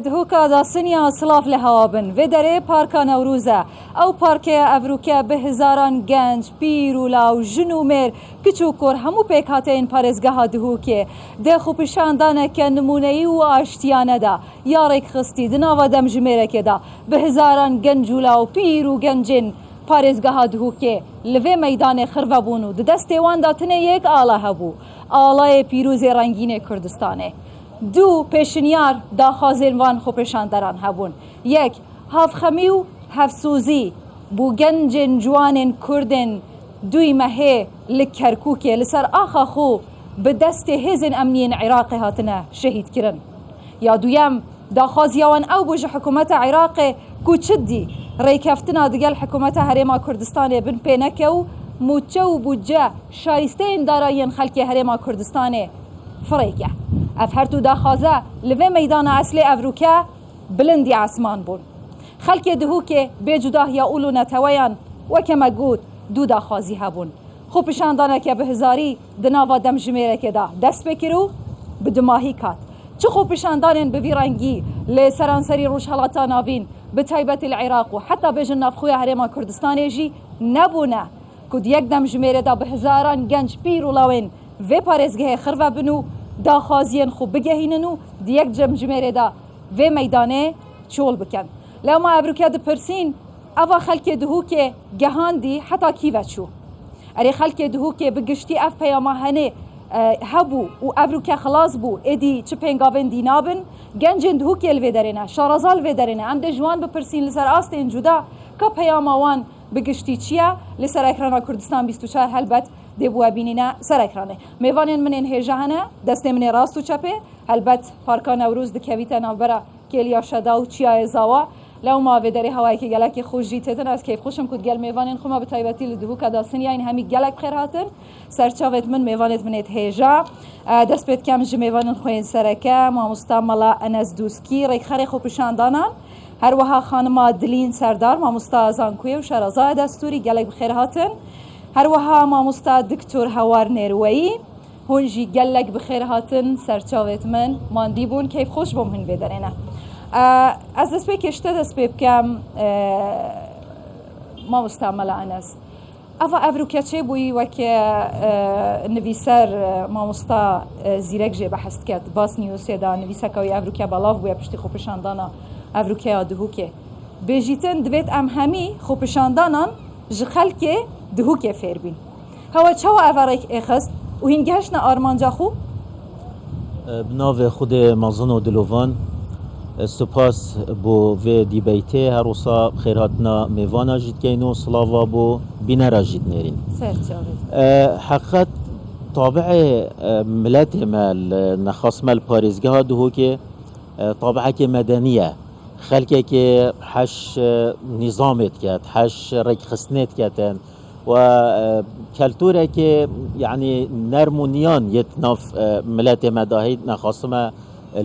دهوکا دا سنیا سلاف لهوابن و دره پارکا نوروزه او پارکه افروکه به هزاران گنج پیر و لاو جن و مر کچو کور همو پیکاته این پارزگاه دهوکه ده خوپشاندانه که نمونهی و آشتیانه دا یارک خستی دناوا دم جمیره که دا به هزاران گنج و لاو پیر و گنجین پارزگاه دهوکه لوه میدان خرو بونو ده دست وان داتنه یک آله هبو آله پیروز رنگین کردستانه دو پیشنیار داخوازین وان خوپشاندران هبون یک هفخمی و هفسوزی بو گنجن جوانن کردن دوی مهه لکرکوکه لسر آخا خو به دست هزن امنین عراق هاتنه شهید کرن یا دویم داخوازیوان او بوج حکومت عراق کوچدی ریکفتنا دگل حکومت هرما کردستان بن پینکه و موچه و بوجه شایسته این داراین خلک هرما کردستان فریکه اف هر تو داخوازه لوه میدان اصلی افروکه بلندی عسمان بون خلک دهوکه به جدا یا اولو نتویان وکم گود دو داخوازی هبون خوپشاندانه که به هزاری دناوا دم جمیره که دا دست بکرو بدماهی کات چه خوپشاندانن به ویرانگی لسرانسری روش حالاتا ناوین به تایبت العراق و حتی به جناف خوی هرما کردستان جی نبونه کد یک دم جمیره دا به هزاران گنج پیر و لاوین و پارزگه خرو بنو داخوازین خوب بگهیننو دیک جمجمره دا و میدانه چول بکن لو ما ابروکه ده پرسین اوا خلک دهو که گهاندی حتی کیوه چو اری خلک دهو که بگشتی اف پیاما هنه هبو و ابروکه خلاص بو ادی چه پنگاون دینابن گنجن دهو که الوی درینه شارازال الوی درینه ام ده جوان بپرسین لسر آستین جدا که پیاما وان بگشتی چیه لسر اکرانا کردستان 24 هلبت دیبوا بینینا سر اکرانه میوانین من این هجانه دست من راست و چپه البته پارکان نوروز دکویت نابرا کلیا شدا و چیا زاوا لو ما و دری هوایی که گلک خوشی تتن از کیف خوشم کد گل میوانین خو ما به تایبتی لدهو کداسن یا این همی گلک خیر هاتن سرچاوت من میوانت من هجا دست بید کم ج میوانین خوین سرکه ما مستعمله انس دوسکی ریخ خری خوب شاندانان هر وها خانم دلین سردار ما مستعزان کوی و شرازای دستوری گلک بخیر هاتن هر وها ما مستعد دکتور هوار نروی هونجی گلک بخیر هاتن سرچاوت من ماندی بون کیف خوش بوم هن بدرینه از دست بی کشته دست بی بکم ما مستعمله انس اوا افروکه چه بوی وکه نویسر ما مستا زیرک جه بحث کرد باس نیوسه دا نویسه که افروکه بلاف بویا پشتی خوپشاندانا افروکه آدهوکه بجیتن دوید ام همی خوپشاندانان جخل که دهوکه فیر بین هوا چه و افراک اخست و هنگهشنا آرمانجا خو؟ بناو خود مازن و دلوان سپاس بو و دیبیته هر روزا خیراتنا میوانا جید کینو سلاوا بو بینرا جید نرین حقیقت طابع ملت مال نخاص مال پاریزگاه دهو که طابعه که مدنیه خلقه که حش نظامت کد حش رکخسنت کدن و کلتوره که یعنی نرمونیان یتناف ملت مداهی نخاصمه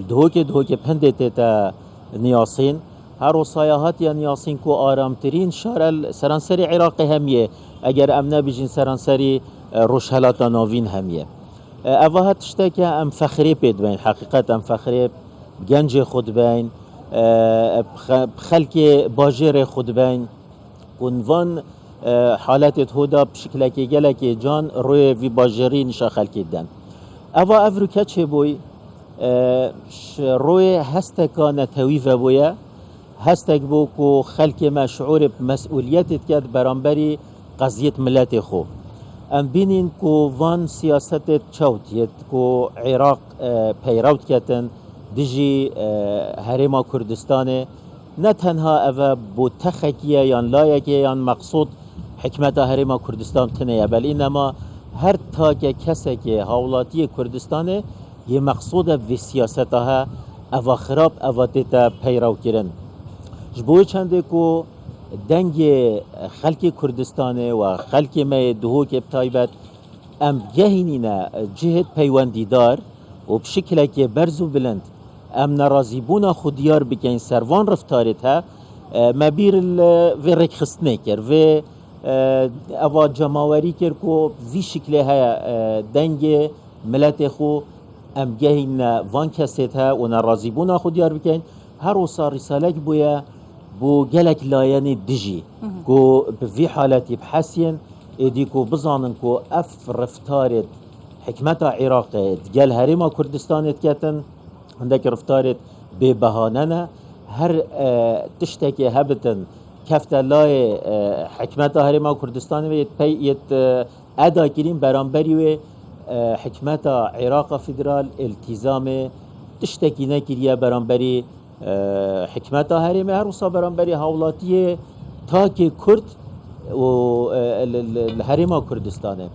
دهو که پندت تا نیاسین هر وصایات یا نیاسین کو آرامترین شهر سرانسری عراق همیه اگر امنا بیجین سرانسری روشهلات ناوین همیه اوهات شته که ام فخری پید بین حقیقت ام فخری گنج خود بین خلق باجر خود بین کنوان حالت هودا بشکل که گلک جان روی وی باجری نشا خلقی دن اوه افروکه چه بوی روی هستکا نتویف بویا هستک بو کو خلق مشعور بمسئولیتت کرد برانبری قضیت ملت خو ام بینین کو وان سیاست چوت ید کو عراق پیروت کتن دیجی هرما کردستان نه تنها اوه بو تخکیه یا لایکه یا مقصود حکمت هرما کردستان تنه بل اینما هر تا که کسی که حولاتی کردستانه یه مقصود و سیاستها اوه خراب اوه دیتا پیرو کرن جبوی چنده که دنگ خلق کردستان و خلق ما دهوک بتایبت ام جهینینا جهت پیوندیدار و بشکل که برز و بلند ام نرازی بونا خودیار بکن سروان رفتارت ها مبیر و رکخستنه کر و اوا جماوری کر کو وی شکل ها دنگ ملت خو ام جهینا وان کسیت ها و نرازی بونا خودیار بکن هر وصار رسالك بويا بو جلك لاياني دجي كو بفي حالتي بحسين اديكو بزانن كو اف رفتارت حكمتا عراق تجال هريما كردستان تكتن عندك رفتارت ببهاننا هر تشتكي هبتن كفتا لاي حكمتا هريما كردستان يت ادا كريم برانبري و حكمتا عراق فدرال التزام تشتكي نكريا برانبري حکمتا هرمه هر وصا برانبری هاولاتیه تا که کرد و الهرما کردستانه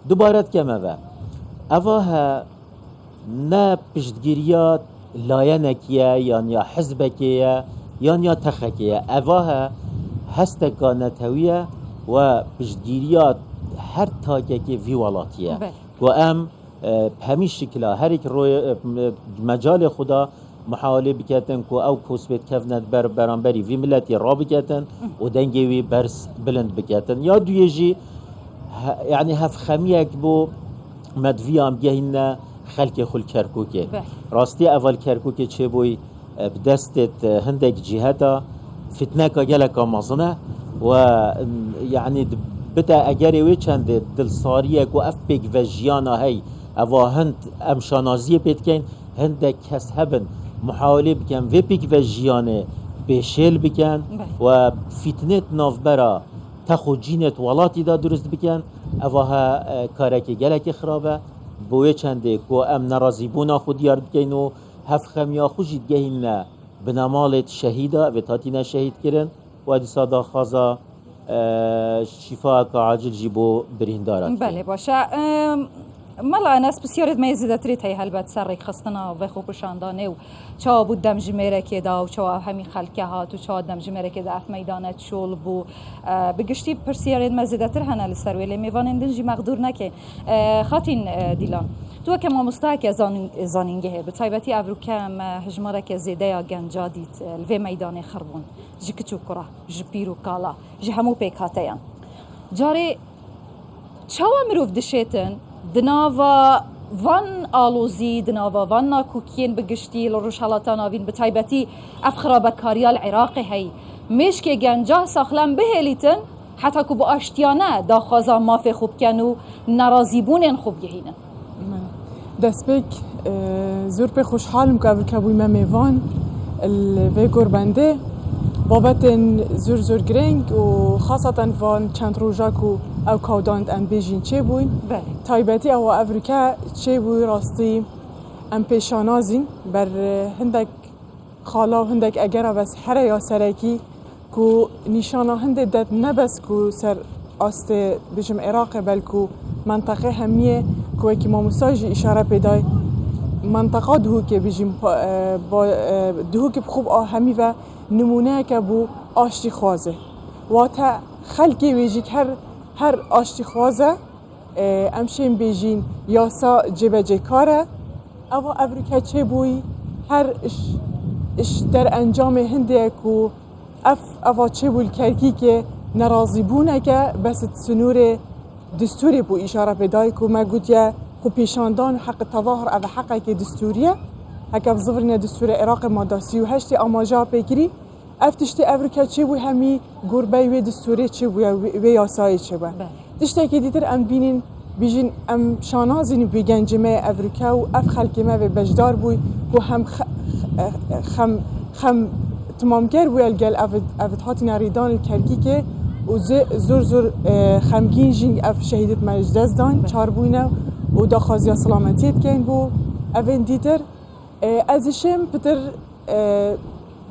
دوبارت کمه و اواها نه پشتگیریات لایه یا حزبکیه یا تخکیه اواها هستکا نتویه و پشتگیریات هر تاکه که وی ولاتیه و ام بهمی شکلا هر یک روی مجال خدا محاوله بکتن که او کسبت کفنت برانبری وی ملتی را بکتن و دنگی وی برس بلند بکتن یا دویجی یعنی هف خمیک بو مدوی هم گهین خلق خل کرکوکه راستی اول کرکوکه چه بوی بدستت هندک جهتا فتنه که گلکا مزنه و یعنی بتا اگری وی چند دلساریه که اف بگ و جیانا هی اوا هند امشانازی پیت کن هندک کس هبن محاوله بکن و پیک و جیانه بشل بکن و فتنت نافبرا تخو جینت ولاتی دا درست بکن اواها کارکی گلک خرابه بوی چنده که ام نرازی بونا خود یارد بکن و هف خمیا خوشید گهین بنامالت شهیده و تاتینا شهید کرن و دیسا دا خوازا شفاء که عاجل جیبو برهندارد بله باشه مالا ناس بسیارت میزیده تریت هی هلبت سر ریک خستنا و خوب شاندانه و چا بود دم جمیره که دا و چا همی خلکه هات و چا دم جمیره که دا اف میدانت شول بو بگشتی پرسیارت میزیده تر هنه لسرویلی میوان دنجی مقدور نکه خاطین دیلان تو که ما مستحک زانینگه به طایبتی افروکم هجماره که زیده یا گنجا دیت الوی میدان خربون جی کچو کرا جی پیرو کالا جی همو پیک هاتیان جاری چا مروف دشیتن دناوا وان آلوزی دناوا وان ناکوکین بگشتی لروش حالاتان آوین به طایبتی افخرا بکاریال عراقی هی میش که گنجا ساخلم بهلیتن حتی که با آشتیانه دا خوازا مافی خوب کنو نرازیبونین خوب گهینن دست بک زور پی خوشحالم که اول کبوی میوان الوی گربنده بابت زور گرنگ و خاصتا وان چند روزا که او کوداند ام بیجین چه بوین تایبتی او افریقا چه بوی راستی ام پیشانازین بر هندک خالا و هندک اگر بس هر یا سرکی که نشانه هنده داد نبس که سر آست بجم عراق بلکه منطقه همیه که که ما مساجی اشاره پیدای منطقه دهو که بجم دهو که بخوب همی و نمونه که بو آشتی خوازه و تا خلقی ویجی هر آشتی خوازه امشین بیجین یاسا جبجه کاره او افریقا چه بوی هر اش در انجام هنده که اوا چه بول کرکی که نرازی بونه که بس سنور دستوری بو اشاره بدای که ما گوت یا خو پیشاندان حق تظاهر او حقه که دستوریه هکا بزفرین دستور عراق ماده 38 آماجا پیگیری افتشتی افریقا چه بوی همی گربه و دستوری چه بوی و یاسای چه بوی تشتی که دیتر ام بینین بیجین ام شانازین بی گنجمه افریقا و اف خلکمه و بجدار بوی که هم خم تمامگر بوی الگل افت هاتی ناریدان الکرکی که و زور خمگین جنگ اف شهیدت مجدز دان چار بوینه و دا خازیا سلامتیت کن بو اوین دیتر ازشم پتر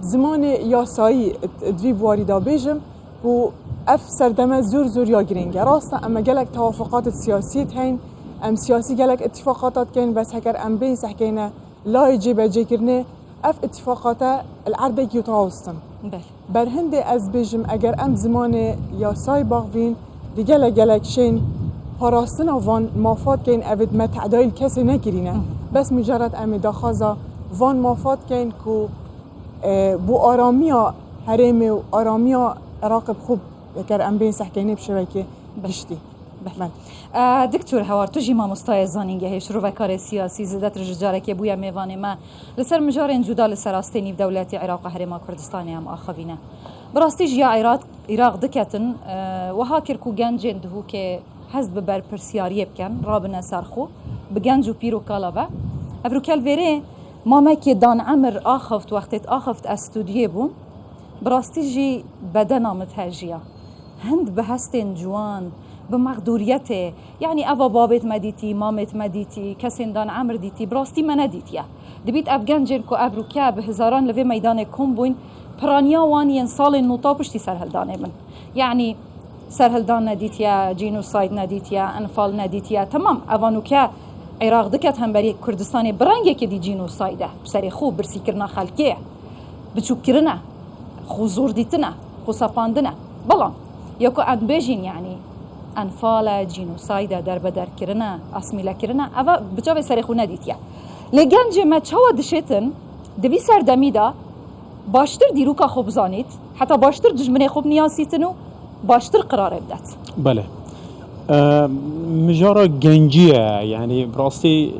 زمان یاسایی دوی بواری دا بیجم و اف سردمه زور یا گرنگه راسته اما گلک توافقات سیاسیت هین ام سیاسی گلک اتفاقاتات کن بس هکر ام بین سحکینه لای جیبه جه کرنه اف اتفاقات العرده کیو تراوستن بله برهند از بیجم اگر ام زمان یاسای باغوین دیگه لگلکشین پاراستن وان مافات کن اوید متعدایل کسی نگیرینه بس مجرد ام داخازا وان مافات کن که بو آرامیا حریم و آرامیا عراق خوب اگر ام بین سحکینه بشوه که بشتی. دکتور هوار تو جی مامۆستای زانینگەهی شروڤەکاری سیاسی زدت رجارێکی بووە میێوانێ ما لەسەر مژارێن جودا لە سەراستێنی دەوڵەتی عێراق و هەرێما کوردستانی ئەم ئاخەوینە بڕاستی ژیا عێراق دکەتن وەها کرد و گەنجێن دهووکێ هەست ببەر پرسیاریە بکەن ڕابنە سەرخۆ بگەنج و پیر و کاڵەوە ئەڤروکەل vêrê مامەکێ دان عەمر ئاخەفت وەختێت ئاخەفت ئەستودیێ بوو بڕاستی ژی بەدەنا متهەژیە هەند بە هەستێن جوان بمقدوریته یعنی اوا بابت مدیتی مامت مدیتی کسین دان عمر دیتی براستی من ندیتیه دبیت افغانجن کو افروکیا به هزاران لوی میدان کم بوین پرانیا وانی سال نوتا پشتی سرهلدانه من یعنی سرهلدان ندیتیه جینوساید ندیتیه انفال ندیتیه تمام اوانوکیا عراق دکت هم بری کردستان برنگه که دی جینوسایده بسری خوب برسی کرنا خلکیه بچوب کرنا خو زور دیتنا خو سپاندنا بلان یکو ادبیجین یعنی انفال جینوساید در بدر کرنا اسمیله کرنا اوا بچاوی سری خو ندیتیه لگنج ما چاوا دشتن دوی سردمیدا باشتر دیروکا خوب زانید حتی باشتر دجمنه خوب نیاسیتن و باشتر قرار بدات بله مجارا گنجیه یعنی براستی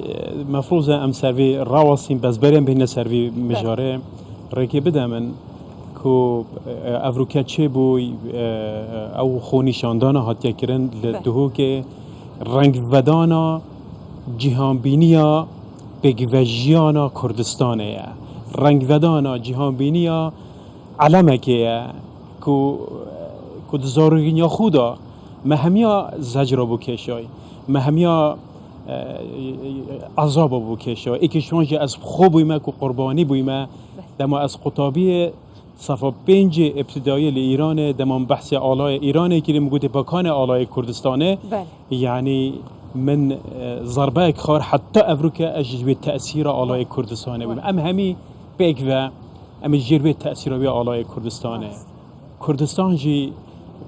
مفروض ام سروی راوسیم بس بریم بین سروی مجاره رکی بدمن کو افروکا چه بوی او خونی شاندانا هاتیا کرن لدهو که رنگ ودانا جهان بینیا بگوژیانا کردستانه رنگ ودانا جهان بینیا علمه که دزارگینیا خودا مهمیا زجرا بو کشای مهمیا عذاب بو کشای ای که شونجه از خوب بویمه که قربانی بویمه دما از قطابی صفا 5 ابتدایی ایران دمان بحث آلای ایرانه که میگوید پاکان آلای کردستانه یعنی من ضربه خار حتی افروکا اجوی تأثیر آلای کردستانه بویم ام همی بیگ و ام جربه تأثیر وی آلای کردستانه کردستان جی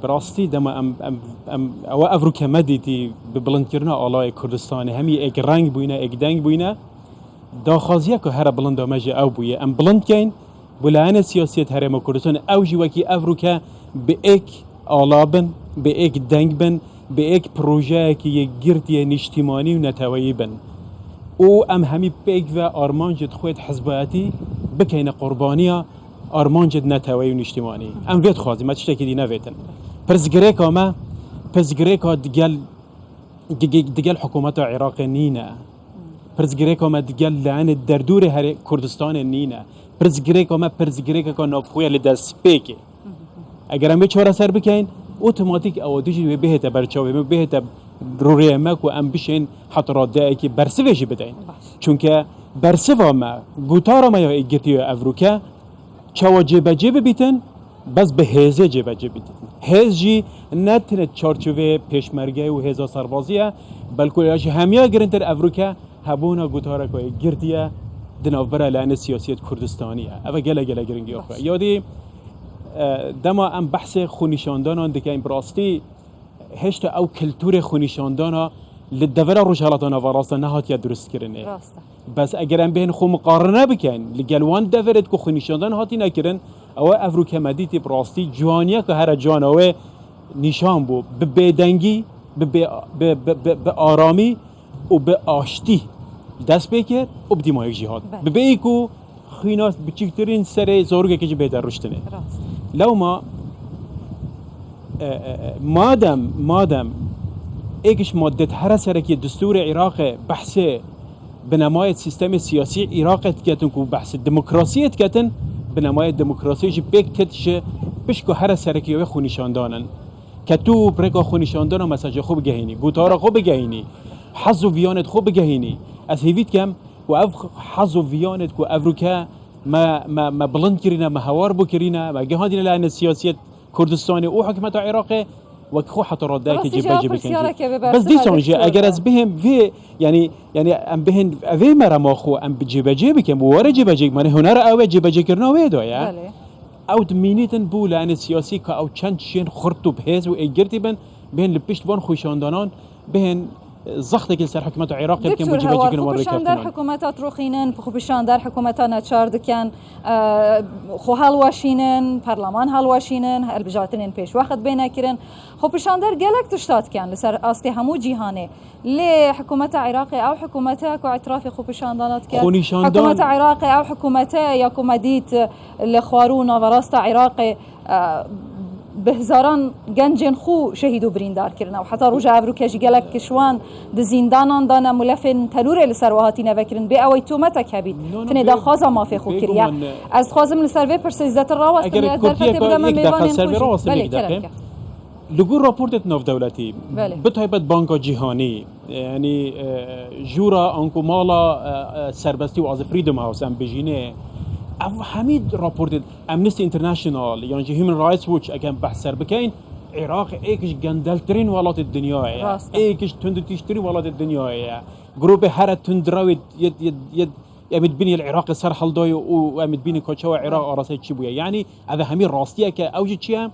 براستی دما او افروکا مدیتی به بلند کردن آلای کردستانه همی ایک رنگ بوینه ایک دنگ بوینه داخازیه که هر بلند آمجه او بویه ام بلند کن بلعن سیاست هرم کردستان اوجی وکی افروکا به یک آلابن به یک دنگ بن به یک پروژه که یک گردی نشتیمانی و نتوایی بن او ام همی پیک و آرمانجد خود حزباتی بکین قربانیا آرمانجد نتوایی و نشتیمانی ام وید خوازی ما تشتکی دی نویتن پرزگریکا دیگل حکومت عراق نینه پرزگریکا ما دیگل لعن در دور هر کردستان نینه پرزگریکا نافخویا لدست پیکی اگر هم به چهار سر بکن اتوماتیک اوادیجی بهت برچاوی بهت روری ماکو ام بشین حضرات دایی که برسویجی بدین چون که برسوا ما گوتارا ما یا ایگتی افروکا چوا جیب بیتن بس به هزه جیب بیتن هزجی نتنه چارچوه پیشمرگه و هزا سربازیه بلکه همیا گرنتر افروکا هبونا گوتارا که ایگرتیه دنابرا لعنه سیاسیت کردستانیه اوه گله گرنگی آخواه یادی دما ام بحث خونیشاندان دکه این براستی هشت او کلتور خونیشاندان لدورا روشالاتانا وراستا نهات یا درست کرنه بس اگر ام بین خو مقارنه بکن لگلوان دورت که خونیشاندان هاتی نکرن او افروکه مدیتی براستی جوانیه که هر جانوه نشان بو به بدنگی به آرامی و به آشتی دست بکر و بدی مایک جهاد به ایکو خیناس بچکترین سر زورگه که بهتر رشتنه لو ما مادم ایکش مادت هر سر که دستور عراق بحث بنمایت سیستم سیاسی عراق کتن کو بحث دموکراسی کتن بنمایت دموکراسی ج بکتش بشکو هر سر که خونیشاندانن کتو برکا خونیشاندان مساج خوب گهینی گوتارا خوب گهینی حظ و ویانت خوب گهینی از هیویت کم و اف حظ و ویانت کو افروکا ما بلند كرينا ما هوار بو كرينا ما جهادنا لأن السياسية كردستاني او حكمت عراق وكخو حتى رداك جيب بس دي سونجي اگر از بهم في يعني ام بهن في مرا ماخو ام جيب كم ورا جيب من هنر او جيب كرنا ويدو يا او دمینیتن بو لعن سیاسی که او چند شین خرط و بهز و ایگرتی بن بهن لپشت وان خوشاندانان بهن زخت که سر حکومت عراق که دکتور موجبه هوار جگن وارد خوبشان در کردن حکومتات روخینن خوبشان در حکومتان نچاردکن خو هلواشینن پارلمان هلواشینن البجاتنین پیش وقت بین کرن خوبشان در گلک تشتات کن لسر آستی همو جیهانه لی حکومت عراق او حکومت کو اعتراف خوبشان دانات کن حکومت عراق او حکومت یا کومدیت لخوارون و راست عراق بهزاران گنجن خو شهید و بریندار کردن و حتی روز افرو کشی گلک کشوان د زندانان دانه ملفن تنور لسر وهاتی نوکرن به اوی تومت کبید تنه دا خوازا مافی خو کریا از خوازم لسر وی پرسیزت راست اگر کورتیا که یک دقیقه سر راست یک دقیقه لگو راپورت نو دولتی بتایبت بانک جهانی یعنی جورا انکو مالا سربستی و از فریدم هاوس ام بجینه او حمید راپورت امنستی انترناشنال يعني هيومن رايتس ووتش اگه بحث سر بکین عراق ایکش گندلترین ولات الدنيا ایکش تندتیشترین ولات الدنيا جروب هر تندراوی ید امد بینی العراق سر حلدای و امد بینی کوچه عراق آراسه چی بویا يعني هذا همین راستیه که اوجی چیه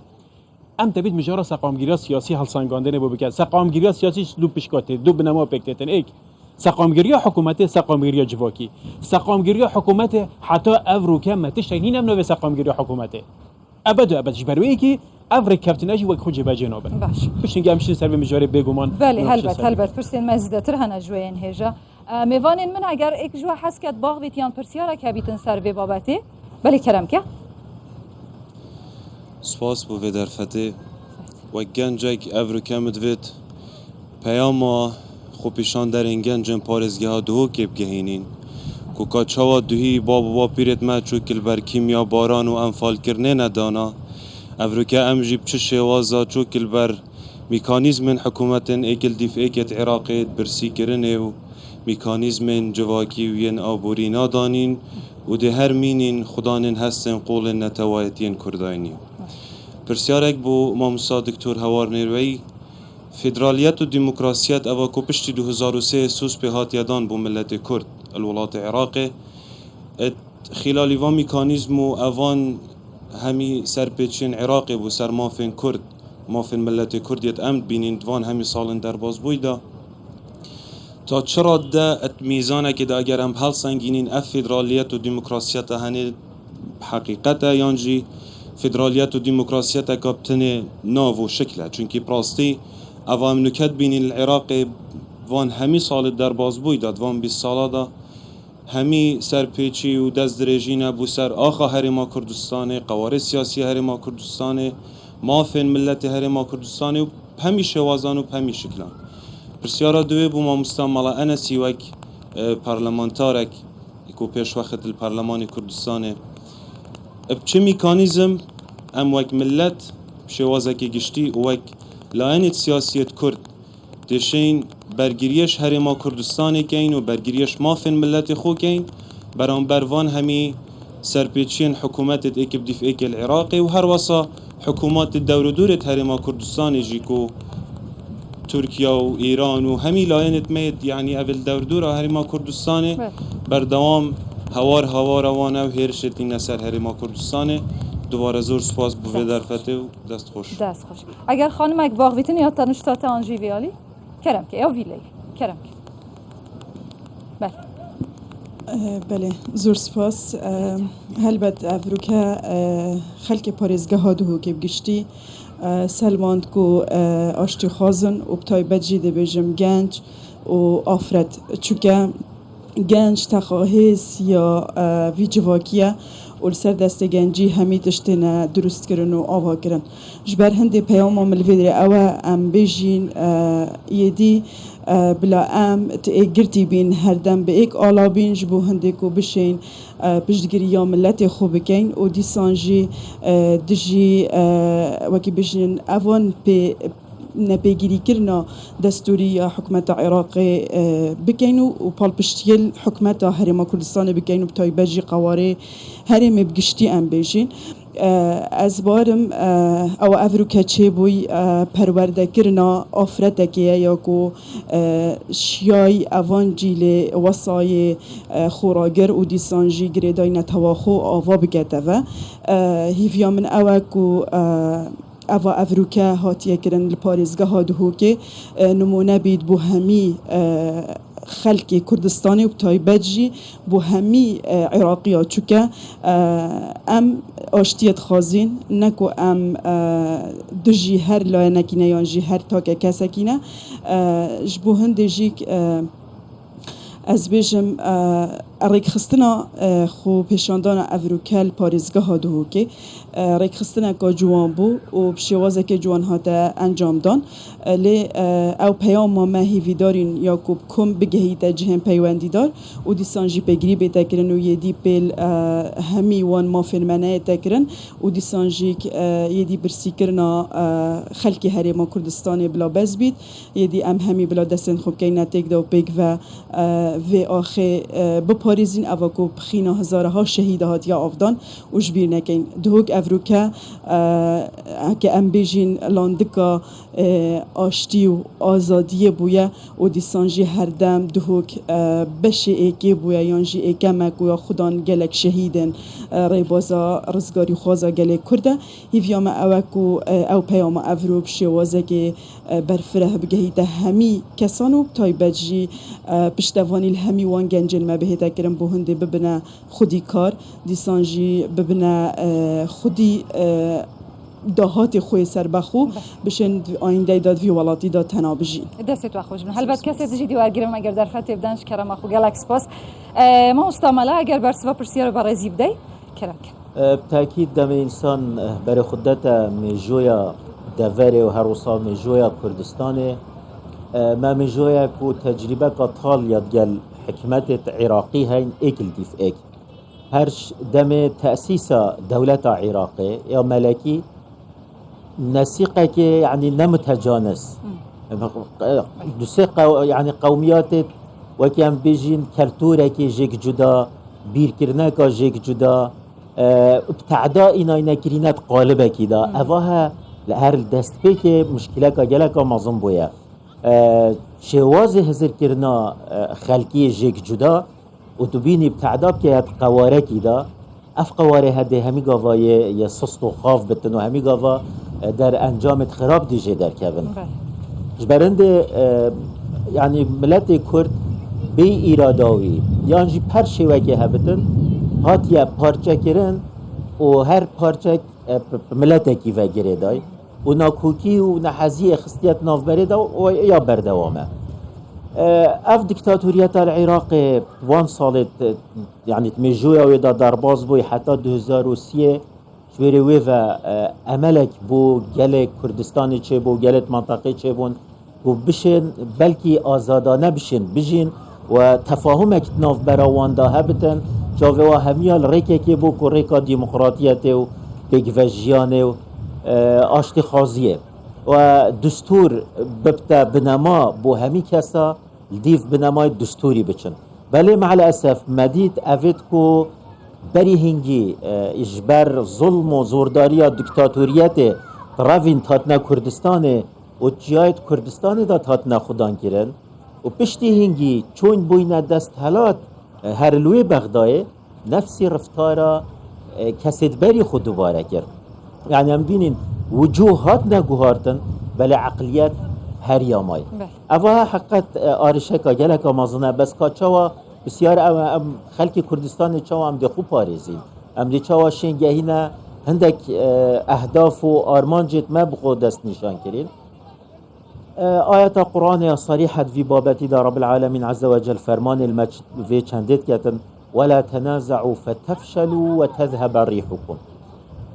ام تبید مجرد سقامگیری سیاسی هلسانگاندنه بو بکن سقامگیری سیاسی دو پشکاته دو بنما پکتن ایک سقامگیری حکومت سقامگیری جواکی سقامگیری حکومت حتی افروکه متش هینم نو سقامگیری حکومت ابد جبروی کی افریک کافتناجی وک خوجه با جناب باش بشین گامشین سر به مجاری بگومان بله هلبت پرسین مزیدتر هن جوین هجا میوانین من اگر یک جو حس کد باغ ویتیان پرسیارا کبیتن سر به بابته بله کرم که سپاس بو در فته و گنجک افریکا مدوید پیام خوبیشان در این گنجن پارزگاه ها دو که بگهینین که کچاوا دوهی باب پیرت ما چوکل بر کیمیا باران و انفال کرنه ندانا افریقا امجیب چه شوازا چوکل بر میکانیزم حکومتن ایکل دیف ایکت عراقی برسی کرنه و میکانیزم جواکی وین آبوری نادانین و ده هر مینین خدانین هستن قول نتوایتین کرداینی پرسیارک بو مامسا دکتور هوار نیروی فدرالیت و دموکراسیت اوا کو پشتی 2003 سوس به هاتیادان بو ملت کرد الولات عراق خلالی و میکانیزم و اوان همی سرپیچین عراقی بو سر مافین کرد مافین ملت کردیت امد بینین دوان همی سالن در باز بویدا تا چرا ده ات میزانه که ده اگر هم حل سنگینین اف فدرالیت و دموکراسیت هنی حقیقت یانجی فدرالیت و دموکراسیت کابتن ناو و شکله چونکی پراستی اوام نکت بینین العراق وان همی سال در باز بوی داد وان 20 ساله دا همی سرپیچی و دست درجینه بو سر آخا هرما کردستان قواره سیاسی هرما کردستان مافن ملت هرما کردستان و همی شوازان و همی شکلان پرسیارا دوی بو ما مستعمله انسی وک پارلمانتارک اکو پیش وقت الپارلمان کردستان بچه میکانیزم ام وک ملت شوازکی گشتی و وک لاینت سیاسیت کرد دشین برگریش هرما کردستان کین و برگریش مافن ملت خو کین برانبروان همی سرپیچین حکومت ایک بدیف ایک العراقی و هر وصا حکومات دور دورت هرما کردستان جیکو ترکیه و ایران و همی لاینت مید یعنی اول دور دور هرما کردستان بردوام هوار وانه و هرشتی نصر هرما کردستان دوباره زور سپاس بوده در فته و دست خوش اگر خانم اک باغ ویتن یا تنشتات آنجی ویالی کرم که یا ویلی کرم که بله بله زور سپاس هلبت افروکا خلق پارزگاه ها دو که بگشتی سلماند کو آشتی خازن و بتای بجی ده بجم گنج و آفرد چوکه گنج تخواهیز یا وی جواکیه و سر دست گنجی همی تشتین درست کرن و آوا کرن جبر هنده پیام ملویدر اوه ام بیجین یدی بلا ام گرتی بین هر دم به ایک آلا بین جبو هنده کو بشین پشتگیری یا ملت خوب بکین و دیسانجی دجی وکی بشین اوان پی نپیگیری کرنا دستوری یا حکومت عراقی بکینو و پال پشتیل حکومت هرما کردستان بکینو بتای بجی قواره هرم بگشتی ام بیجین از بارم او افروکه چه بوی پرورده کرنا آفرده که یا کو شیای اوان جیل وصای خوراگر و دیسانجی گریدای نتواخو آوا بگده و هیویا من او کو اوا افروکه هاتیه کرن لپارزگاه ها دهو که نمونه بید بو همی خلق کردستانی و تایبت جی بو همی عراقی ها چوکه ام آشتیت خازین نکو ام دجی هر لای نکینه یا جی هر تاکه کسکینه جبو هنده جی از بیشم ریک خستنا خو پیشاندان افروکل پاریزگاه ها دهو که ریک خستنا که جوان بو و بشوازه که جوان ها تا انجام دان لی او پیام ما هیوی دارین یا کب کم بگهی تا جهن پیوندی دار و دیسانجی پگری بیتا کرن و یدی پیل همی وان ما فنمنه تا کرن و دیسانجی یدی برسی کرنا خلکی هری ما کردستان بلا بز بید یدی ام همی بلا دستن خوب که نتیک دو پیگ و آخه بپاریزین اوکو بخینا هزاره ها شهیده هات یا افدان و جبیر نکین دهوک افروکه که ام بیجین لاندکا آشتی و آزادی بویا و دیسانجی هر دم دهوک بشه ایکی بویا یانجی ایکمک و خودان گلک شهیدن ریبازا رزگاری خوازا گلک کرده هیویام اوکو او پیام افرو بشوازه که برفره بگهیده همی کسانو تایبت جی پشتوانی الهمی وان گنجن ما بهتا کرم بو هنده ببنا خودی کار دیسانجی ببنا خودی دهات خوی سر بخو بشن آینده داد وی ولاتی داد تنابجی دست تو خوش من هلبت کسی دیجی دیوار گیرم اگر در فت بدنش کرم اخو گلکس پاس ما استعماله اگر برسوا پرسیار برای زیبدی کرک بتأكيد دم إنسان برای خودتا مجویا دوره و هروسا مجویا کردستانه ما مجویا کو تجربه كطال يدقل حكمت عراقي هين اكل ديف اك هرش دم تأسيس دولة عراقي يا ملكي نسيقك يعني نمتجانس دسيقة يعني قوميات وكان بيجين كالتورك جيك جدا بيركرناك جيك جدا بتعداء إنا كرينات قالبة كده أفاها لهر الدست بيك مشكلة جلك مظن بويا شوازي هزر كرنا خلقي جيك جدا وتبيني بتعداب كي قواره كده اف قواره هده همي قاوا يسست و خاف بتن و همي قاوا در انجام خراب ديجي در كبن جبرند يعني ملت كرد بي إراداوي يعني پر شوكي هبتن هات يا پارچه کرن و هر پارچه ملت کی و گره دای و ناکوکی و نحزی خستیت ناف برده و یا بردوامه اف دكتاتورية العراق وان صالت يعني تمجويا ويدا درباز بوي حتى 2003 شويري ويفا املك بو جالك كردستاني چه بو جالت منطقه چه بون و بشن بلكي آزادانه بشن بجين و تفاهمك ناف براوان دا هبتن جاوه هميال ريكي كي بو كو ريكا ديمقراطية و بيگوجيانه و آشتی خازیه و دستور ببتا بنما بو همی کسا لديف بنمای دستوری بچن بله مع الاسف مدید افید کو بری هنگی اجبر ظلم و زورداری دکتاتوریت راوین تاتنا کردستان و جایت کردستان دا تاتنا خودان کرن و پشتی هنگی چون بوین دست هلات هر لوی بغدای نفسی رفتارا کسید بری خود دوباره کرد يعني هم بينين وجوهات نجوهارتن بل عقليات هر ياماي أفها حقت آرشكا جلكا مازنا بس كاتشوا بسيار ام خلق كردستان تشوا ام دخو باريزين ام دي تشوا شنجهينا عندك اهداف و ارمان جت ما بقو دست نشان كرين آيات القرآن صريحة في بابتي دا رب العالمين عز وجل فرمان المجد في چندت كتن ولا تنازعوا فتفشلوا وتذهب ريحكم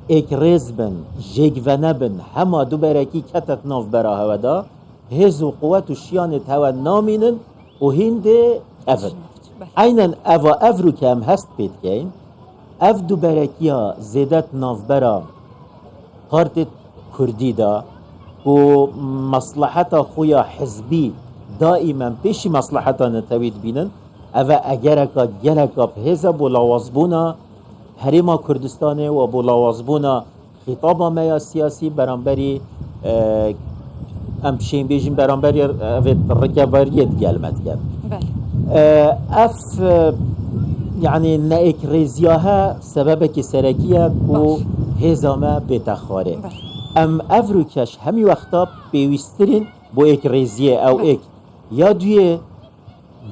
ایک ریز بن جیگ و نبن همه دو برکی کتت ناف برا هودا هز و قوت و شیانت هوا نامینن و هنده افد اینن اوا افرو که هم هست بید کن اف دو برکی ها زیدت ناف برا پارت کردی دا و مصلحت خویا حزبی دائما پیشی مصلحتا نتوید بینن اوا اگرکا گلکا بهزب و لوازبونا هرما کردستان و بو لوازبونا خطاب ما سیاسی برانبری ام شین بیجیم برانبری رکابریت گلمت کرد بله اف يعني نائك ريزياها سببك سرقية بو هزامة بتخاره ام افروكش همي وقتا بيوسترين بو ايك ريزيه او ايك يا دوية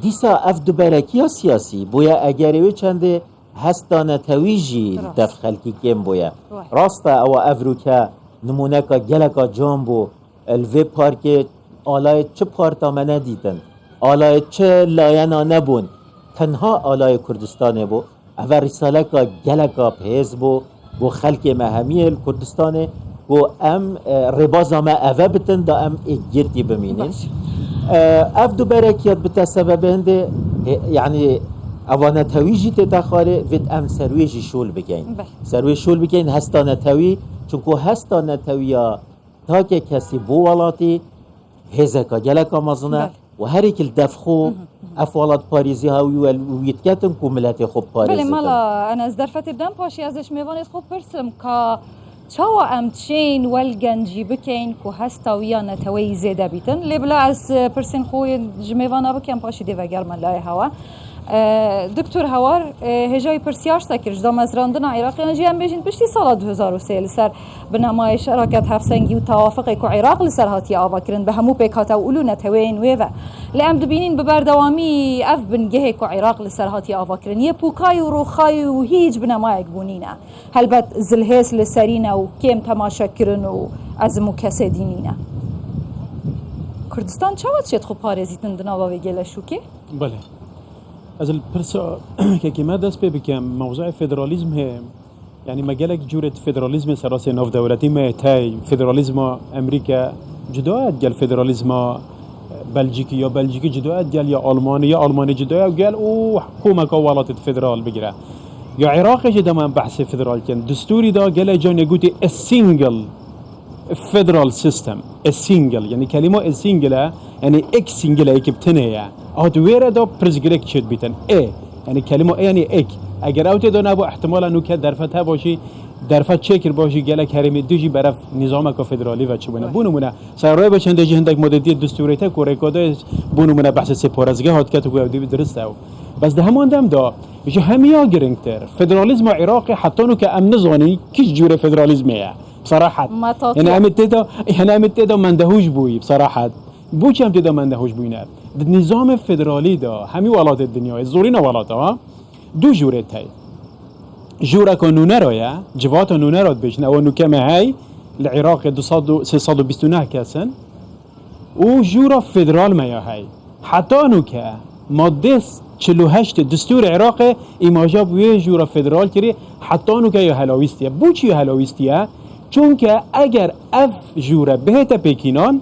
ديسا اف دوباركيا سياسي بويا اگروي چنده هستانه تويجي دف خلقي كيم بويا راستا او افروكا نمونكا گلكا جامبو الوي پارك آلاي چه پارتا منه ديتن آلاي چه لاينا نبون تنها آلای کردستان بو اول رساله که گلکا پیز بو خلق مهمی کردستان و ام ربازا ما اوه بتن دا ام گرتی بمینین اف دو برکیات بتا سبب هنده يعني اوانه تویجی تتخاره وید ام سرویجی شول بگین سرویج شول بگین هستانه توی چونکو هستانه تویا تا که کسی بو ولاتی هزکا گلکا مزنه و هر یک الدفخو افوالات پاریزی هاوی و ویتکتم کوملت خوب پاریزی بله مالا انا از درفت بدم پاشی ازش میوانید خوب پرسم که چاوا ام تشين والگنجی بکین که هستاویا نتوی زیده بیتن لیبلا از پرسین خوی جمیوانا بکن پاشی دیو گرمن لای هوا دکتر هوار هجای پرسیارش تکرش دام از راندن عراقی نجی هم بیشین پشتی سال 2003 لسر بنمای شراکت هفسنگی و توافقی که عراق لسر هاتی آوا کرن به همو پیکاتا و اولو نتوین ویوه لام دبینین ببردوامی اف بنگه که عراق لسر هاتی آوا کرن یه پوکای و روخای و هیچ بنمای گبونینه هلبت زلهیس لسرینه و کم تماشا کرن و از مکسه دینینه کردستان چاوت شد خوب پارزیتن دناوا ویگله شوکی؟ بله از الپرسا که ما دست بکم موضوع فدرالیسم هی يعني مجالك جورة فدراليزم سراسي نوف دولتي ما تاي فدراليزم أمريكا جدوات قال فدراليزم بلجيكي يا بلجيكي جدوات قال يا ألماني جدوات قال حكومة كوالات فدرال بقرا يا عراق جدا ما بحث فدرال كان دستوري دا قال جان يقولي a single federal system a single يعني كلمة a single يعني اكس single يكبتنه يعني أهد ويرا دا برزجريك شد بيتن يعني كلمة يعني اك اگر اوت دو نبو احتمال انو که درفت باشی درفت چکر باشی گله کریمی دوجی برف نظام کا فدرالی و چه بونه بونمونه سرای بچنده جهندک مدتی دستوریته کوریکاده بونمونه بحث سپارزگاه هات که تو گودی درسته بس ده همون دم دا میشه همیا گرنگتر فدرالیسم عراق حتی نو که ام نزانی کیش جوره فدرالیسمه بصراحه يعني امت دا مندهوش بوی بصراحه بو چم تدا مندهوش بوینه نظام فدرالی دا همي ولات الدنيا زورين ولات ها دو جورت هاي جورا كانونه رايا جوات نونه راد بيشن او نو كما هاي العراق 329 كاسن و جورا فدرال ما هاي حتى نو كا ماده 48 دستور العراق ایماجا بو جورا فدرال كري حتى نو كا هلاويستيا بو چي هلاويستيا چونك اگر اف جورا بهتا بكينان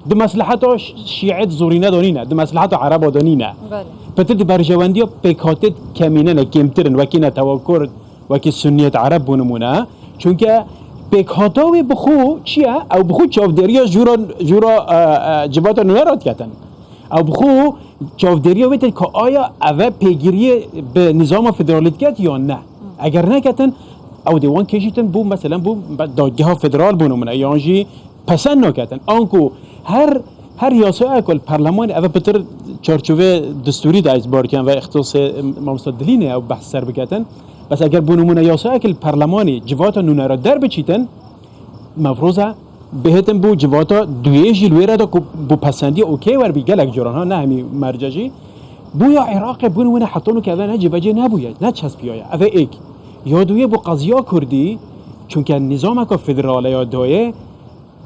ده مصلحت شیعت زورینه دانینه ده مصلحت عرب دانینه پتر ده برجواندی پیکاتت کمینه نکیمترن وکی نتواکر وکی سنیت عرب بونمونه چونکه پیکاتاوی بخو چیه او بخو چافدریا جورا جوات نورات کتن او بخو چافدریا ویتن که آیا اوه پیگیری به نظام فدرالیت کت یا نه اگر نکتن او دیوان کشیتن بو مثلا بو دادگاه فدرال بونمونه یانجی پسند نکتن آنکو هر یاسای کل پارلمان اوه پتر چارچوبه دستوری دایز بار کن و اختصاص مستدلینه او بحث سر بکتن بس اگر بونمونه یاسای کل پارلمانی جوات نونه را در بچیتن مفروضه بهتن بو جواتا دویه جلویره دا بو پسندی اوکی ور بی گلک جران ها نه همی مرججی بو یا عراق بونمونه حتانو که اوه نجی بجه نبوید نه چسب بیاید اوه ایک یا دویه بو قضیه کردی چونکه نظام که فدراله یا دایه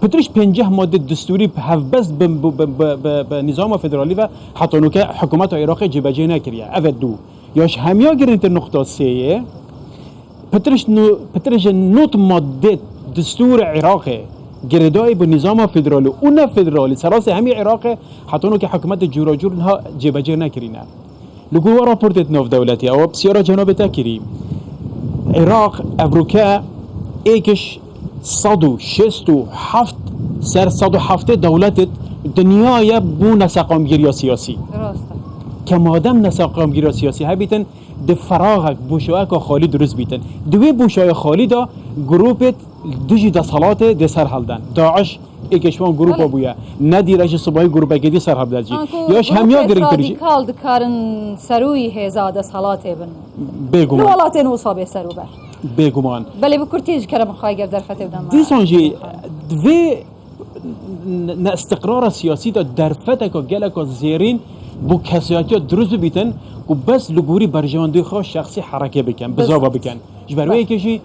پترش 50 ماده دستوری هف بس به نظام فدرالی و حتی نو که حکومت عراق جبهه نکریه اول دو یاش همیا گرینت نقطه سه پترش نوت ماده دستور عراق گردای به نظام فدرالی اون فدرالی سراس همی عراق حتی نو که حکومت جور ها جبهه نکرینه لگو راپورت نو دولتی او بسیار جناب تکری عراق افریقا ایکش 167 سر 107 دولت دنیا بو نسقامگیری سیاسی راسته که مادم نسقامگیری سیاسی هبیتن د فراغك بوشوك خالي درس بيتن دوي بوشاي خالي دا جروبت دجي دا صلاة دي سر هلدن داعش ایکشوان گروپا بویا ندیرش صبحی گروپا کدی سر هب دلجی یاش همیا گرینگ تریجی رادیکال دکارن سروی هزاد صلات ابن بگمان ولاتن وصابه سرو بر بگمان بله بکرتیج کرم خواهی گرد در فتح بدم دیسانجی دوی استقرار سیاسی دا در فتح که گلک زیرین بو کسیاتی درست بیتن و بس لگوری برجواندوی خواه شخصی حرکه بکن بزابا بکن جبروی کشی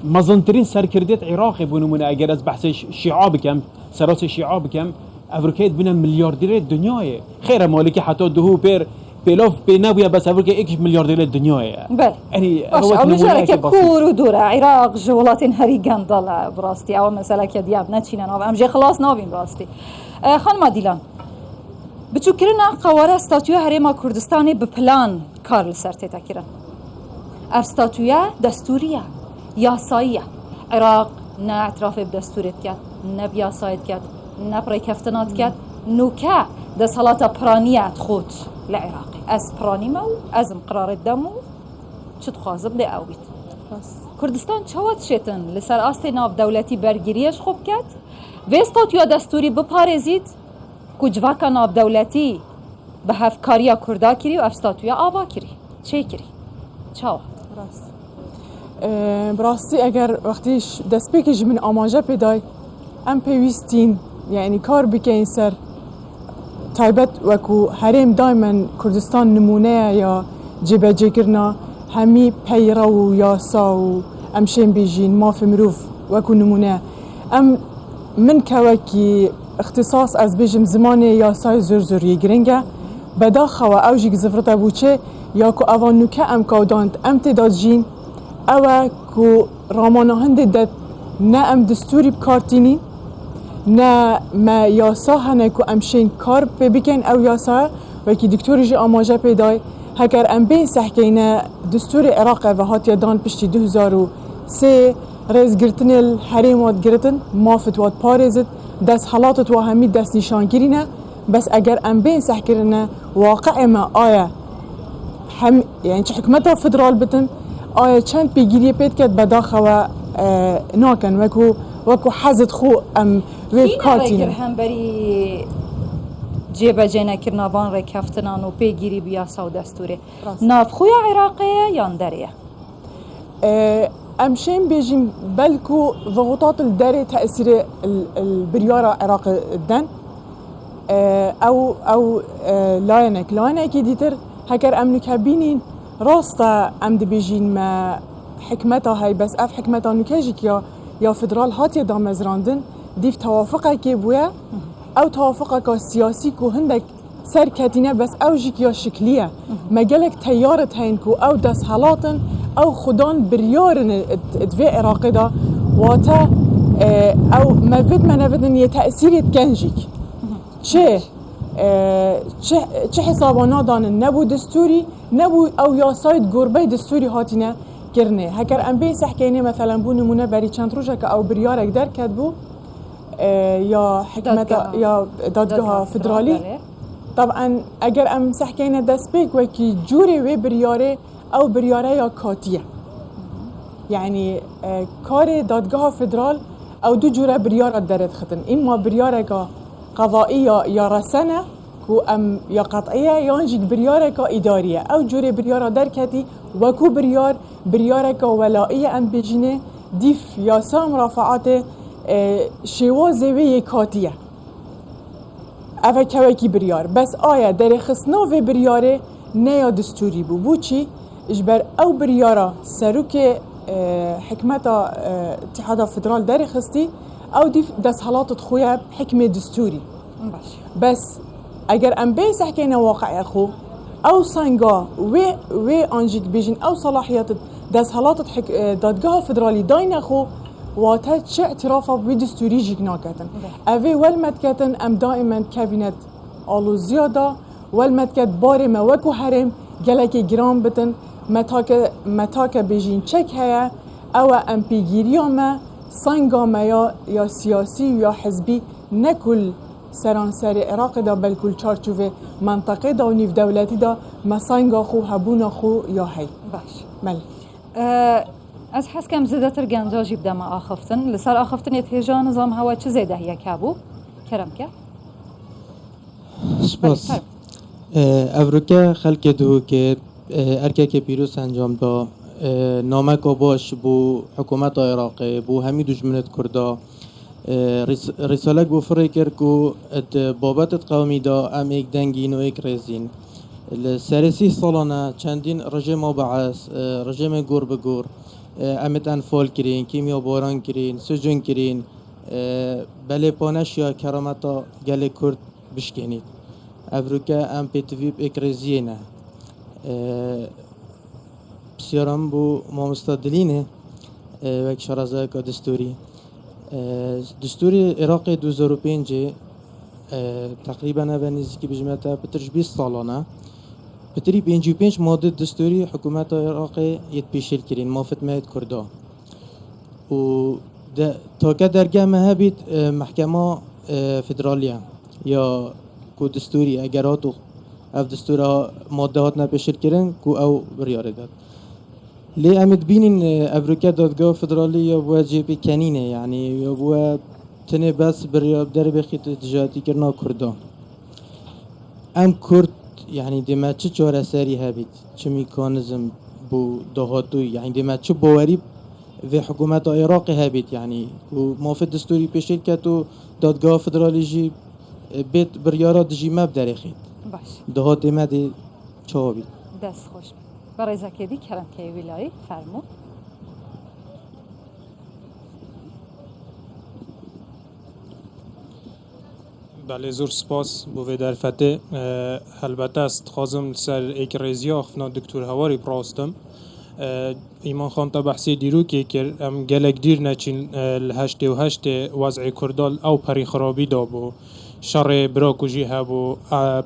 مزنترین سرکردیت عراق بونمونه اگر از بحث شیعه بکم سراس شیعه بکم افریقیت بنا میلیاردر دنیاه خیر مالکی حتی دهو پیر پیلاف پی نبویا بس افریقا 1 میلیاردر دنیاه بله یعنی باشه مجرد که کور و دوره عراق جولات هری گندال براستی او مسئله که دیاب نچینن او امجه خلاص نابین براستی خانم دیلان بچوکرنا قواره استاتویا هریما کردستانی به پلان کار لسرته تکرن استاتویا دستوریه یاساییه عراق نه اعتراف بدستورت کرد نه بیاسایت کرد نه برای کفتنات کرد نوکه ده صلاة پرانیت خود لعراقی از پرانیمو از قرار دمو چت خوازم ده او بیت کردستان چواد شیطن لسر آست ناف دولتی برگیریش خوب کرد وستات یا دستوری بپارزید کجواکا ناف دولتی به هفکاریا کردا کری و افستاتویا آوا کری چه کری؟ چاو؟ براستی اگر وقتیش دست بکش من آماجه پیدای ام پیوستین یعنی کار بکن سر تایبت وکو هریم دایما کردستان نمونه یا جبه جگرنا همی پیرا و یاسا و امشین بیجین ماف مروف وکو نمونه ام من كوكي اختصاص از بيجم زماني ياساي زور يگرنگه بدا خوا اوجي زفرتا بوچه یا کو اوانوکه ام کوداند ام تداد جین او کو رامانا هند داد نه ام دستوری بکارتینی نه ما یاسا هنه کو امشین کار ببکن او یاسا وکی دکتوری جی آماجه پیدای هکر ام بین سحکینه دستور عراق و هاتیا دان پشتی 2003 رئیس گرتن الحريمات گرتن مافت واد پارزت دست حالات و همی دست نشان گیرینه بس اگر ام بین سحکرنه واقع ما آیا هم يعني چه حکمت فدرال بتن آیا چند پیگیری پید کد بداخوا ناکن وکو حزت خو ام ویب کارتینه هم بری جیبه جینا کرناوان را کفتنان و پیگیری بیاسا و دستوره ناف خوی عراقیه یا اندریه؟ امشين بيجي بلكو ضغوطات الداري تأثير البريارة عراق الدن او لاينك ديتر هكر املك هبينين راستا امد بيجين ما حكمتها هاي بس اف حكمتها نكاجيك يا فدرال هاتي دا مزراندن ديف توافقك بويا او توافقك سياسي كو هندك سر كاتينه بس او جيك يا شكليه ما جالك تيارة هينكو او دس حالاتن او خدان بريارن ادفي عراقي دا واتا او ما فيد ما نفدن يتأثير تكنجيك چه حسابانا دانن نبو دستوري نبو او ياسايد گربه دستوري هاتينه کرنه هكر ام بين سحكينه مثلا بو نمونه بري چند روزك او بريارك در كدبو يا حكمتا يا دادگاه فدرالي طبعا اگر ام سحكينه دست بيك وكي جوري وي برياره او برياره يا كاتيه يعني كار دادگاه فدرال او دو جوره برياره درت ختن اما برياره قضائيه يا رسنه كو ام يا قطعيه يانجيك برياره اداريه او جوره برياره دركتي وكو برياره ولائيه ام بجينه ديف يا سام رافعات شوازه وي كاتيه اوه کوکی بریار بس آیا در خصنا و بریاره نیا دستوری بو چی اجبر او بریارا سروک حکمتا اتحاد فدرال در خستی او دی دست حالات خویا حکم دستوری بس اگر ام بین سحکین واقع خو او سنگا و آنجیک بیجین او صلاحیات دست حالات دادگاه فدرالی داین خو واتا چه اعترافا بی دستوری جیگ ناکتن اوه والمد کتن ام دائما کابینت آلو زیادا والمد کت باری ما وکو حرم گلک گرام بتن متا که بیجین چک هیا او ام پیگیری ما سنگا ما یا سیاسی یا حزبی نکل سرانسر عراق دا بلکل چارچوب منطقه دا و نیف دولتی دا مسانگا خو هبونا خو یا هی باش مل از حس کم زیادتر گنجا جیب دم آخفتن لسر آخفتن هێژا نظام هوا چه زیده هیا کابو کرم که سپاس افروکه خلک دو که ارکه پیروز انجام دا نامک باش بو حکومت عراق بو همی دجمنت کردا رسالک بو فری کرد که بابت قومی دا ام ایک دنگین و ایک رزین سرسی سالانه چندین رژیم بعث رژیم گور به گور امت انفال کرین کیمیا باران کرین سجن کرین بله پانش یا کرامتا گل کرد بشکنید افروکه ام پیتویب ایک رزیه نه بسیارم بو مامستادلینه و یک شرازه که دستوری عراق 2005 تقریبا به نزدیکی بجمعتا پترش 20 سالانه پتری 55 ماده دستوری حکومت عراق یت پیشل کرین مافت مهد کردا و تا که درگاه مهبید محکمه فدرالیا یا کو دستوری اگر هاتو اف دستورا ماده هات نپیشل کرن کو او بریاره داد لی امید بینین افریقا دادگاه فدرالی یا بوا جیبی کنینه یعنی یا بوا تنه بس بریاب در بخیت تجارتی کرنا کردا ام کرد یعنی دیمه چه چاره سری هبید چه میکانزم بو دهاتوی یعنی دیمه چه باوری و حکومت عراق هبید یعنی و مافد دستوری پیشل کرد و دادگاه فدرالی جی بیت بریارا دجی مب درخید باش دهات امده چه بید دست خوش برای زکیدی کرم که ویلایی فرمو بله زور سپاس بو وی در فته البته است خازم سر ایک ریزیا خفنا دکتور هواری پراستم ایمان خان تا بحثی دیرو که ام گلک دیر نچین الهشت و هشت وضع کردال او پری خرابی دا بو شر براکوجی هبو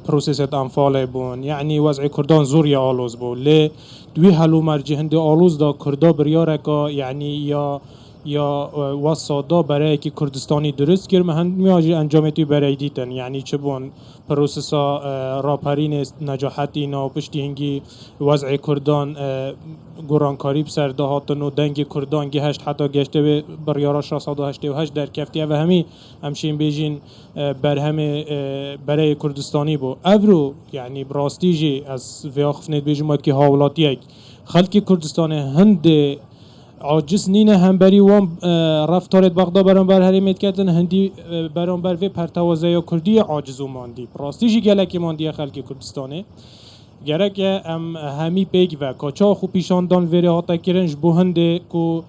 پروسیست انفال بون یعنی وضع کردان زور یا آلوز بو لی دوی حلو مرجی هند آلوز دا کردا بریارکا یعنی یا وسادا برای که کردستانی درست کرد هند میاجی انجامتی برای دیتن یعنی چه بون پروسسا راپرین نجاحتی اینا پشتی هنگی وضع کردان گرانکاری بسر دهاتن و دنگ کردان گهشت حتی گشته به بریارا 688 در کفتیه و همی همشین بیجین برای کردستانی بو افرو یعنی براستیجی از ویاخفنید بیجیم که هاولاتی یک خلق کردستان هند عاجز نینه هم بری وام رفتارت بغدا برانبر هریمت کردن هندی برانبر و پرتوازه یا کردی عاجز و ماندی راستیجی گلکی ماندی خلق کردستانه گرک ام همی پیگ و کاچا خو پیشاندان وری هاتا کرنج بو هنده کو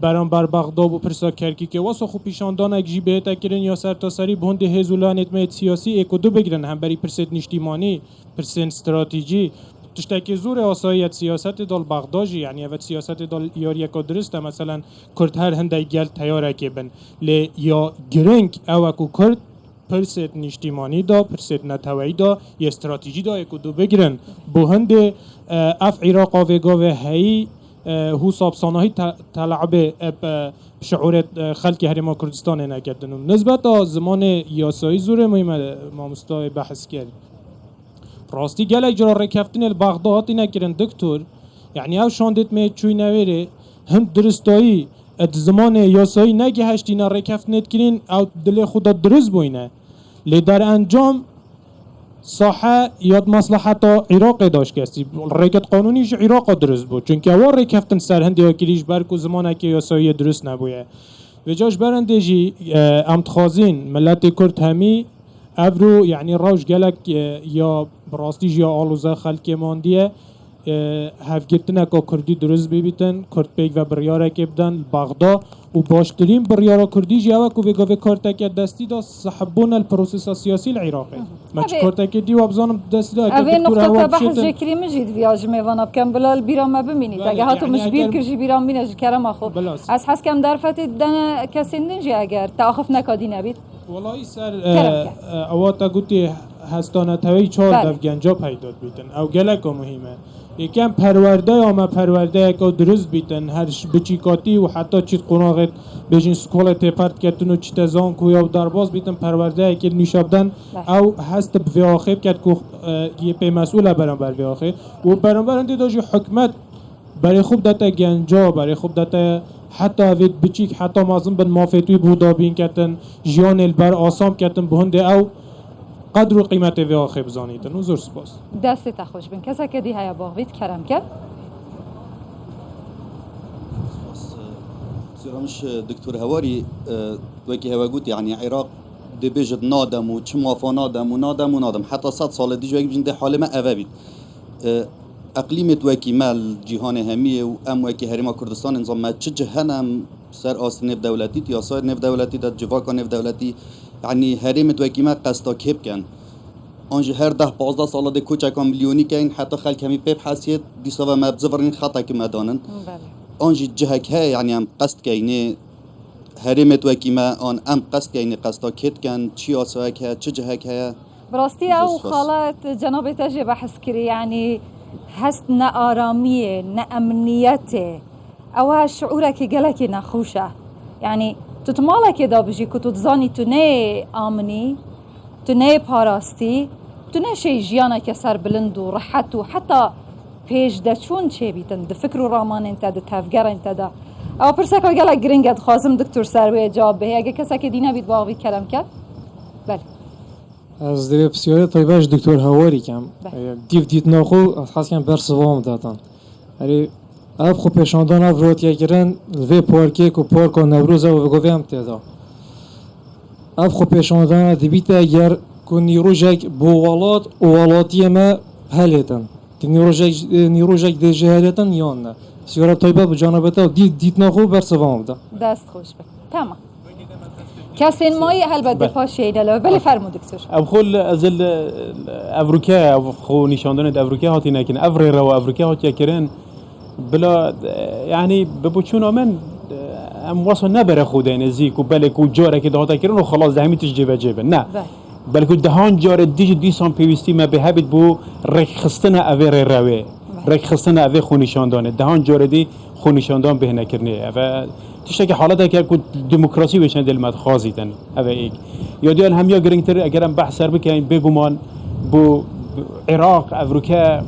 برانبر بغدا و پرسا کرکی که واسه خو پیشاندان اک جی بهتا کرن یا سر تا سری بو هنده هزولان اتمایت سیاسی ایکو دو بگیرن هم بری پرسید نشتیمانی پرسید استراتیجی تشتكي زور وصاية سياسات دول بغداجي يعني أفت سياسات دول ياريا كدرسته مثلا كرد هر هنده يجل تيارة كيبن لي يا جرينك أو أكو كرد پرسید نشتیمانی دا پرسید نتوایی دا یا استراتژی دا یکو دو بگیرن بو هنده اف عراق آویگا و هی هو سابسانهی تلعب شعورت خلق هرما کردستان نکردن نسبت زمان یاسایی زور مهمه ما مستای بحث کرد راستی گلک جرا رکفتن البغداد نکردن دکتور یعنی او شاندت می چوی نویره هم درستایی ات زمان یاسایی نگه هشتینا رکفتنت کرین او دل خدا درست بوینه لی در انجام صحه یاد مصلحت عراق داشت کسی رکت قانونیش عراق درست بود چون که اوار رکفتن سرهندی ها کریش برکو زمانه که یاسایی درست نبویه و جاش برنده جی امتخازین ملت کرد همی افرو یعنی روش گلک یا براستی یا آلوزه خلق ماندیه هفگرتنه که کردی درست ببیتن کرد پیگ و بریاره که بدن بغدا و باشترین بریاره کردی جیوه که ویگاوی کارتک دستی دا صحبون الپروسیس سیاسی العراقی مچ کارتک دی و ابزانم دستی دا اوه نقطه بحث جکری مجید ویاج میوان بکن بلال بیرام مبینید اگه هاتو مشبیر کرجی بیرام بینه کرم آخو از حس کم در فتید دن کسیندن جی اگر تاخف نکادی نبید والله سر اواتا گوتی هستانه توی چهار دف گنجا پیداد بیتن او گلک مهمه یکم پرورده یا ما پرورده که درست بیتن هرش بچیکاتی و حتی چیت قناغت بجین سکول تپرت کتن و چیت زان کو یا درباز بیتن پرورده که نیشابدن او هست به آخر کت کو یه پی مسئول برانبر به آخر و برانبر اندی داشی حکمت برای خوب داتا گنجا برای خوب داتا حتی اوید بچیک حتی مازم بن مافیتوی بودابین کتن جیان البر آسام کتن بهنده او قدر و قیمت وی آخر بزانیتن و زور سپاس دست خوش بین کسا که دی هیا باغوید کرم کرد سيرامش دكتور هواري وكي هواجوت يعني عراق دي بيجد نادم وشموافا نادم حتى 100 سال دي جوي بجند حاله ما أفابيد اقليمت وكي مال جهان همية وام وكي هرما كردستان نظام ما تشجهنم سر آس نف دولتي يا صاير نف دولتي دات جواكا نف دولتي يعني هرمت وكي ما قسطا كيب كان آنجا هر 10-15 سال دي کوچکان ملیونی کن حتی خلک همی پیب حسیت دیسا و مبزورین خطا که مدانن آنجا جهک ها يعني ام قصد كيني هرمت وكيما ام قصد كيني قصدا كت كان چي آسوهك ها چه جهك ها براستي او خالات جناب تاجي بحث كري يعني هست نآرامية نأمنيته او شعورك قلك نخوشة يعني تتمالك دا بجي كتو تزاني تني آمني تني باراستي تني شي جيانك سر بلند و رحت و حتى پیش ده چون چه بیتن ده فکر و رامان انت ده تفگر انت ده او پرسه که گلک گرینگت خواستم دکتر سروی جواب به اگه کسی که دینه بید باقوی کلم کرد بله از دیگه بسیاری طیبش دکتر هواری کم دیت ناخو از خاص کم برس وام دادن ولی اف خو پیشاندان اف روتیا گرن وی پارکی کو پارک نوروز و گوی هم تدا اف خو پیشاندان دیبیت اگر کو نیروجک بوالات اوالاتی ما هلیتن نیروژک دی جهالتن یان نه سیاره طیبه به جانبته دیت نخو بر سوام ده دست خوش به تمام کسین مایی هلبت پاش ایداله بله فرمود دکتر اب خل از افریقا او خو نشاندن افریقا هاتی نکن افری رو افریقا هاتی کرن بلا يعني ببوچون من ام وصل نبره خودين زيك وبلك وجاره كده هاتا کرن و خلاص ده همین تجيبه جيبه نه بلکه دهان جار دیسان پیوستی ما به هبید بو رخصتن اوه روی رخصتن اوه خونیشاندانه دهان جار دی خونیشاندان به نکرنه و تشته که حالت که دموکراسی بشن دل مد خازیدن اوه ایک یا دیال همیا گرینگتر اگرم بحث سر بکنین بگومان بو عراق افریقا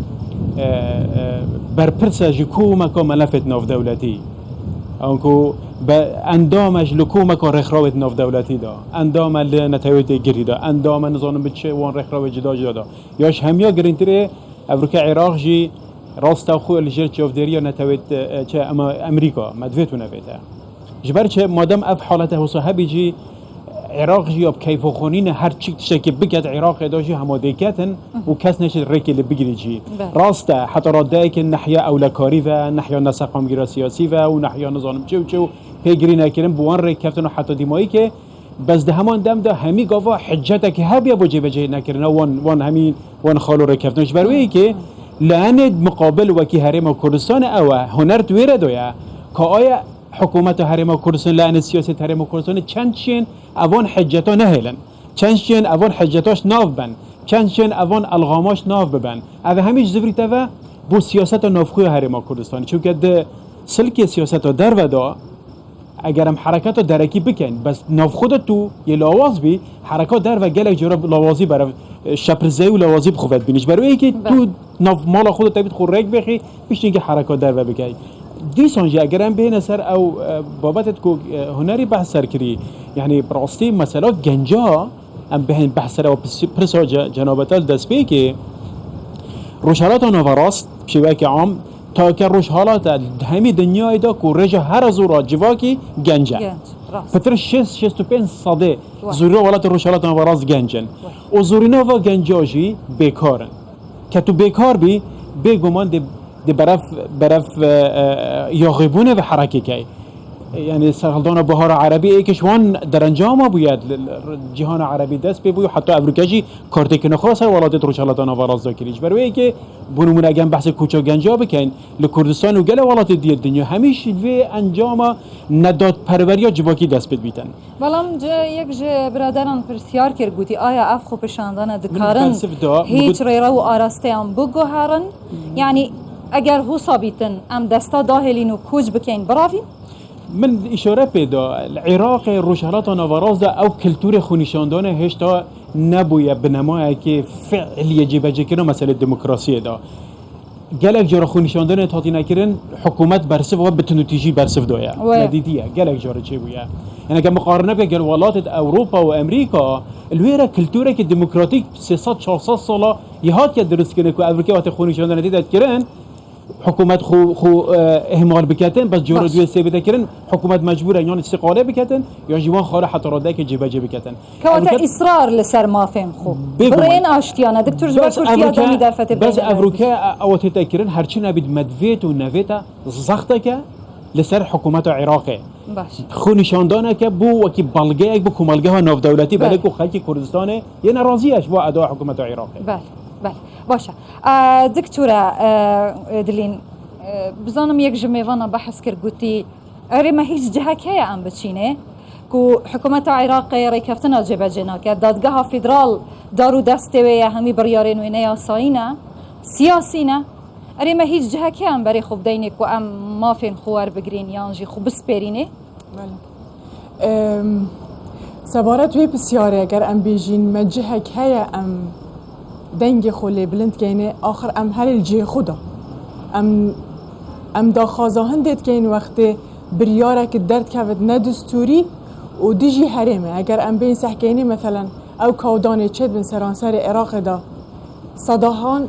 برپرس جکو مکا ملفت ناف دولتی آنکو به اندامش لکومک و رخراوت ناف دولتی دا اندام نتایج گری دا اندام نظام بچه وان رخراو جدا دا یاش همیا گرینتره افریقا عراق جی راست خو الجر چوفدریا نتایج چه اما امریکا مدویتونه بیته جبر چه مادام اف حالته صاحبی جی عراق جی اب کیف خونین هر چی تشکه بگد عراق داشی همادیکتن و کس نشد رکل بگیری جی راست حتی راده که نحیا اولکاری و نحیا نسقام گیرا سیاسی و نحیا نظام چو پیگیری نکردن بوان رکفتن و حتی دیمایی که بس ده همان دم ده همی گاوا حجته که هبیا بوجه بجه نکردن وان همین وان خالو رکفتنش بروی که لعنت مقابل وکی حرم کردستان او هنر تویره دویا که آیا حکومت حرم کردستان لعنت سیاست حرم کردستان چند چین اوان حجتا نهلن چند چین اوان حجتاش ناف بن چند چین اوان الغاماش ناف ببن او همیش زفری توا بو سیاست نافخوی حرم کردستان چون که ده سلک سیاست در ودا اگرم حرکت درکی بکن بس ناف خودت تو یه لاواز بی حرکات در و گلک جورا لاوازی برای شپرزه و لاوازی بخواد بینیش برای که تو ناف مال خودت تبید خور رک بخی پیش اینکه حرکات در و بکی دیسانجی اگرم بین سر او بابتت کو هنری بحث سر کری یعنی براستی مثلا گنجا ام بهن بحث سر و پرسا جنابتال دست بی که روشالات نوراست شبکه عام تا که روش حالات همه دنیای دا که رجا هر زورا جواکی گنجه فتر 65 صده زوری ولات روش حالات نوراست گنجن و زوری نوا گنجاجی بیکارن که تو بیکار بی بگمان دی برف یاغیبونه و حرکه که یعنی سرحالدان بهار عربی ایکش وان در انجام باید جهان عربی دست بی حتی افریقایی کارتی که نخواست ولادت روشالات نوراست داکریش برای که بنمون اگه بحث کوچا گنجا بکن لکردستان و گله ولات دی دنیا همیشه و انجام نداد پروری جواکی دست بیتن بلام جا یک جا برادران پرسیار کرد گویی آیا اف خوب شاندان دکارن هیچ ریرا و آراسته هم بگوهرن یعنی اگر هو ثابتن ام دستا داهلین و کوچ بکین براوین من اشاره پیدا العراق روشهلات نوراز او کلتور خونیشاندان هشتا نبویه بنمایه که فعلی جیبه کنه مسئله دموکراسی دا گلک جارا خونیشاندان تاتی نکرن حکومت برسف و بتنوتیجی برسف دویه ندیدیه گلک جارا چه بویه یعنی که مقارنه بگل ولات اوروپا و امریکا الویره کلتوره که دموکراتیک 300-400 ساله یهات که درست کنه که امریکا وقت خونیشاندان دیدت کرن حکومت خو اهمال بکتن بس جورا دوی سه کرن حکومت مجبوره یا استقاله بکتن یا جوان خاره حتی راده که جبه بکتن که اصرار لسر مافهم خو برین آشتیانه دکتر زبا کرتیا دانی در فتح بس امریکا اوت تکرن هرچی نبید مدویت و نویتا زخته که لسر حکومت عراقه باش خو نشاندانه که بو وکی بلگه یک بو کمالگه ها ناف دولتی بله که خلق کردستانه یه ناراضیش با اداء حکومت عراقه بله بله باشه دکتوره دلین بزنم یک جمیوانه بحث کرد گوتی اره ما هیچ جهه که ام بچینه کو حکومت عراق ریکفتنا جبه جنا که دادگاه فدرال دارو دسته و همی بریارین و اینه ساینا سیاسینا اره ما هیچ جهه که ام بری خوب دینه کو ام مافین خوار بگرین یانجی خوب بسپرینه بله سبارت وی بسیاره اگر ام بیجین ما جهه که ام دنگ خوله بلند کینه آخر ام هر الجه خدا ام دا خازاهن دید که این وقت بریاره که درد کفت ندستوری و دیجی حرمه اگر ام بین سحکینی مثلا او کودانه چید بن سرانسر عراق دا صداهان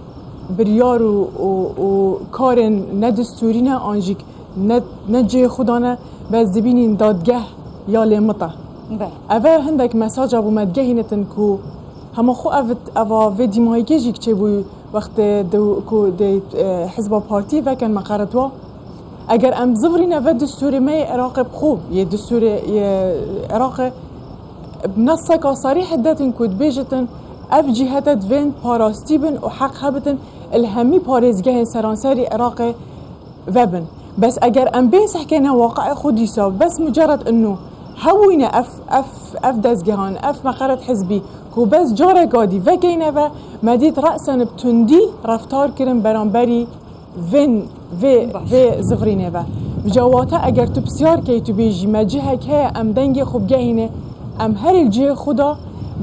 بریار و کار ندستوری نه آنجیک نجه خدا نه بس دبینین دادگه یا لیمطه اوه هندک مساج ابو مدگهی نتن کو همه خو اوه و دیمایی که جیک چه بوی وقت دو حزب پارتی و کن مقارتوا اگر ام زفرین و دستور می عراق بخو یه دستور عراق بنصك صريح داتن كود بيجتن اف جهتت فين باراستی بن و حق هبتن الهمی پارزگاه سرانسری عراق وبن بس اگر ام بين سحكينا واقع خودي ساب بس مجرد انه هوينا اف دزگهان اف مقرت حزبي كو بس جارة قادي وكينا و مديد رأسا بتندي رفتار كرن برانبري وين في زفرينه و جواتا اگر تو بسيار كي تو بيجي ما جهك هي ام دنگي خوب جهينه ام هر الجه خدا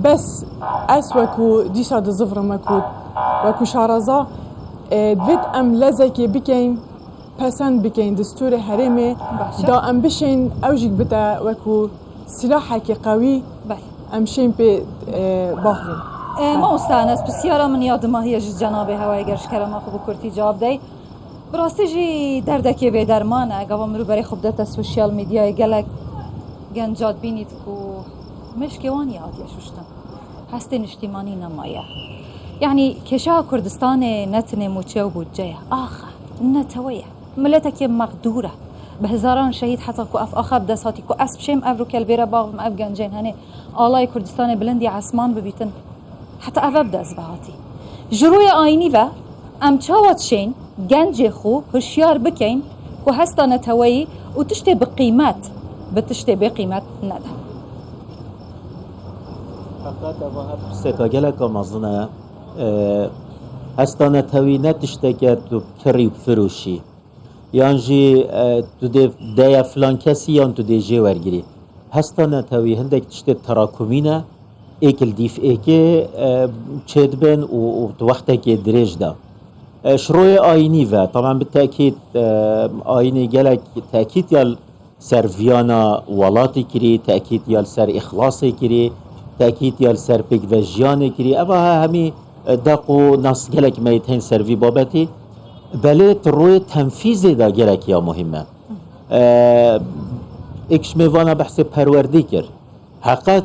بس اس وكو ديسا د زفر مكو وكو شارزا دوید ام لزكي بكين پسند بكين دستور حرمه دا ام بشين اوجيك بتا وكو سلاحك قوي ام شين بي باخذين ما استانس بسیارا من یادم هی جناب هوای گرش کرم خوب کرتی جواب دی براستی جی دردکی به درمانه گوام رو برای خوب دت سوشیال میدیا گلک گنجات بینید کو مشکوانی عادی شوشتن هستن اجتماعی نمایه يعني كشا كردستان نتن موتشو بوجيه آخر نتويه ملتك مقدورة بهزاران شهيد حتى كو اف اخر دساتي كو اسب شيم افروكل بيرا باغ ام افغانجين هني الله كردستان بلندي عسمان ببيتن حتى افب داز بهاتي جروي ايني و ام تشاوت شين گنج خو هشيار بكين كو هستا نتوي وتشتي بقيمات بتشتي بقيمات ندا فقط سکاگلک مازنه هستانه توی نتشته کرد تو کریب فروشی یعنی تو ده فلان کسی یان تو ده جه ورگیری هستانه توی هندک تشته تراکمینه ایکل دیف ایکه چید بین و تو وقتی که درج ده شروع آینی و طبعا بالتأكيد آینی گلک تأكيد یال سر ویانا ولاتی کری تأكيد یال سر اخلاصی کری تأكيد يال سر بيك وجيان كري أبا همي داقو ناس جلك ميتين سروي بابتي بلت روي تنفيذ دا جلك يا مهمة اكش ميوانا بحث پروردي كر حقات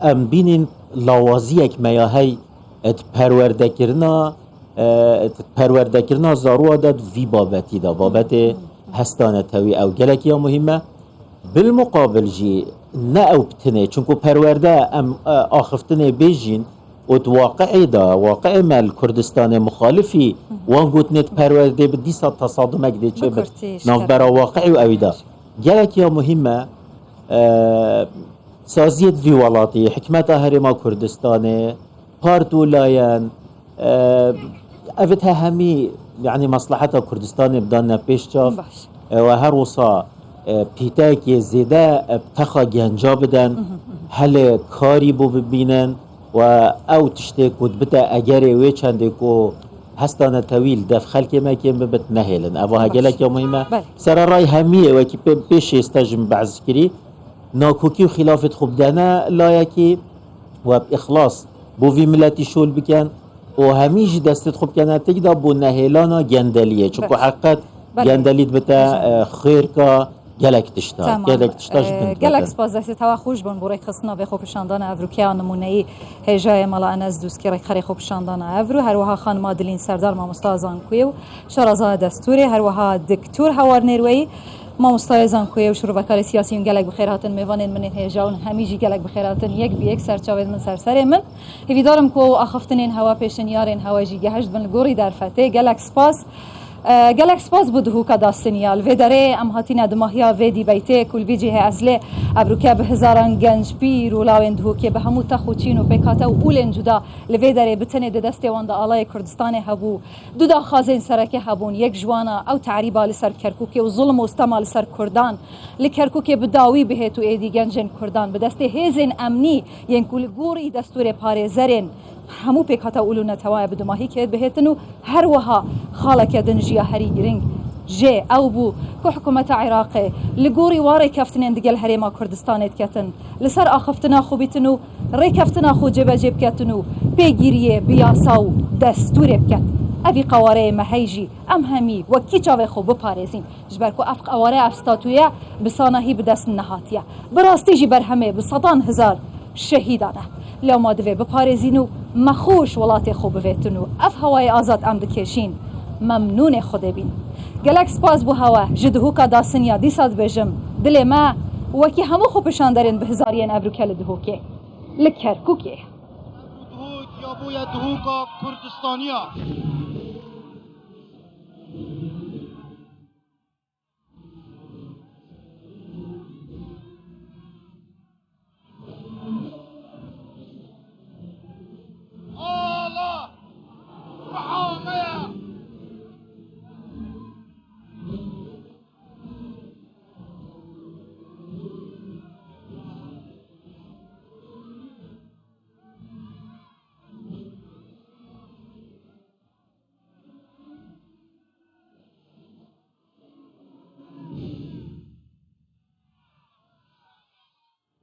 ام بينين لوازيك ميا هاي پرورده کرنا زارو داد في بابتي دا بابتي هستانه توي او جلك يا مهمة بالمقابل جي نه او بتنه چونکو پرورده ام آخفتنه بیجین و واقعی دا واقع مال کردستان مخالفی وان گوتنت پرورده به دیسا تصادم اگده چه بد ناف برا واقعی و اوی دا گلک یا مهمه سازیت وی ولاتی حکمت هرما کردستان پارت ولاین أفتها همي يعني مصلحتها كردستان بدنا بيش شاف باش وهر وصا بيتاك زيدا بتخا جنجا بدن هل كاري بو ببينن و او تشتك ودبتا اجاري وي چندكو هستانه طويل دف خلق ما كيم ببت نهلن ابا هجلك يا مهمه بله. سر راي هميه وكي بيش استجم بعض كري ناكوكي وخلافه خوب دانا لايكي وبإخلاص بو في ملتي شول بكن وهميش دستت خوب كانت تجدا بو نهلانا جندليه چونكو بله. حقت بله. جندليت بتا خير کا گلک تشتا تمام گلک تشتاش بنت گلک سپاس دستی توا خوش بون بوری خصنا به خوب شاندان افروکیا نمونه هجای مالا انز دوست کی خری خوب شاندان افرو هر وها خان مادلین سردار ما مستازان کوی و شرازا دستوری هر وها دکتور هوار نیروی ما مستایزان کوی و شروع کار سیاسی گلک بخیراتن میوانین من هجاون همیجی گلک بخیراتن یک به یک سرچاوید من سرسر من هیدارم کو اخفتنین هوا پیشن یارین هوا جی گهشت بن گوری در فته گلک سپاس گلک سپاس بود هو که داستانیال و داره ام هاتین دماهیا و دی بیته کل ویجی ازله ابروکه به هزاران گنج پیر و لاوند هو که به همو تخوچین و پیکاته و اولن جدا لوی داره بتنه دسته وند آلای کردستان هبو دو دا خازن سرکه هبون یک جوانا او تعریبا لسر کرکوک و ظلم و استعمال سر کردان لکرکوک بداوی بهتو ایدی گنجن کردان به دسته هزن امنی ین کل گوری دستور پارێزەرێن هەموو پێک هەتا ئولو نەتەوایە بدماهی کرد بهێتن و هەروەها خاڵێکە دنجیا هەری گرنگ جێ ئەو بوو کە حکوومەتە عێراقێ لە گۆڕی وا ڕێکەفتنێن دگەل هەرێما کوردستانێت کەتن لەسەر ئاخفتنا خوبیتن و ڕێکەفتنا خۆ جێبەجێ بکەتن و پێگیریە بیاسا و دەستورێ بکەت ئەوی قەوارەیە مەهەیژی ئەم هەمی وەکی چاوێ خۆ بپارێزین ژبەر کو ئەف قەوارەیە ئەفستاتویە بسانەهی بدەست نەهاتیە بەڕاستیژی بەرهەمێ بسەدان هزار شەهیدانە لەو ما دەوێ بپارێزین و مەخۆش وڵاتێ خۆ بوێتن و ئەف هەوای ئازاد ئەم دکێشین مەمنونێ خۆ دەبین گەلەک سپاس بۆ هەوە ji dihûka dasiniya dîsa dibêjim dilê me wekî hemû xwe pişanderên bi hizariyên Ebrûkê li Dihûkê li Kerkûkê ya bûye dihûka Kurdistaniya